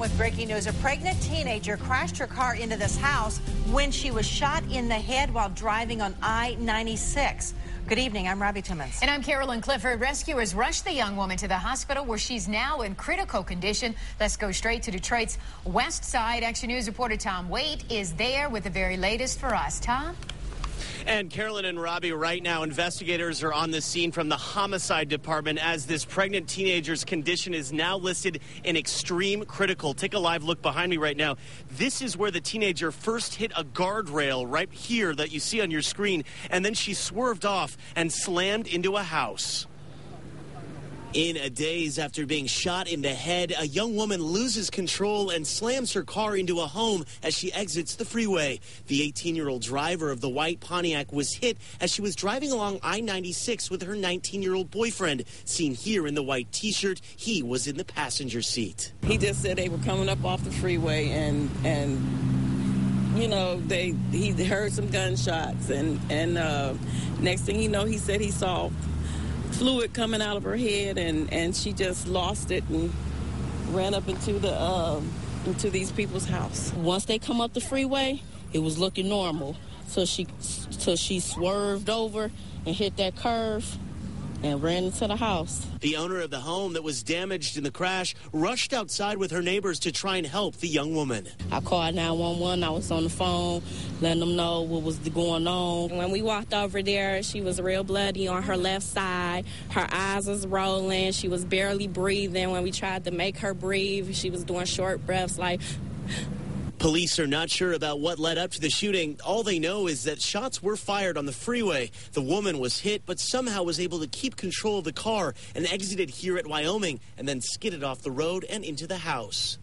With breaking news, a pregnant teenager crashed her car into this house when she was shot in the head while driving on I-96. Good evening, I'm Robbie Timmons. And I'm Carolyn Clifford. Rescuers rushed the young woman to the hospital where she's now in critical condition. Let's go straight to Detroit's West Side. Action News reporter Tom Waite is there with the very latest for us. Tom? And Carolyn and Robbie, right now, investigators are on the scene from the homicide department as this pregnant teenager's condition is now listed in extreme critical. Take a live look behind me right now. This is where the teenager first hit a guardrail right here that you see on your screen, and then she swerved off and slammed into a house. In a daze after being shot in the head, a young woman loses control and slams her car into a home as she exits the freeway. The 18-year-old driver of the white Pontiac was hit as she was driving along I-96 with her 19-year-old boyfriend. Seen here in the white T-shirt, he was in the passenger seat. He just said they were coming up off the freeway and you know, he heard some gunshots and next thing you know, he said he saw fluid coming out of her head, and she just lost it and ran up into these people's house. Once they come up the freeway, it was looking normal. So she swerved over and hit that curve and ran into the house. The owner of the home that was damaged in the crash rushed outside with her neighbors to try and help the young woman. I called 911. I was on the phone letting them know what was going on. When we walked over there, she was real bloody on her left side. Her eyes was rolling. She was barely breathing. When we tried to make her breathe, she was doing short breaths like... Police are not sure about what led up to the shooting. All they know is that shots were fired on the freeway. The woman was hit, but somehow was able to keep control of the car and exited here at Wyoming and then skidded off the road and into the house.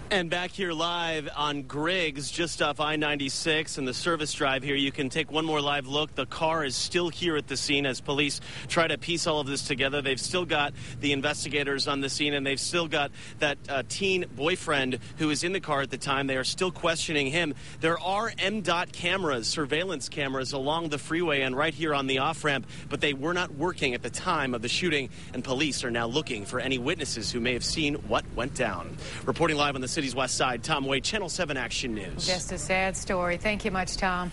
And back here live on Griggs, just off I-96 and the service drive here, you can take one more live look. The car is still here at the scene as police try to piece all of this together. They've still got the investigators on the scene, and they've still got that teen boyfriend who was in the car at the time. They are still questioning him. There are MDOT cameras, surveillance cameras along the freeway and right here on the off-ramp, but they were not working at the time of the shooting, and police are now looking for any witnesses who may have seen what went down. Reporting live on the city's west side, Tom Waite, Channel 7 Action News. Just a sad story. Thank you much, Tom.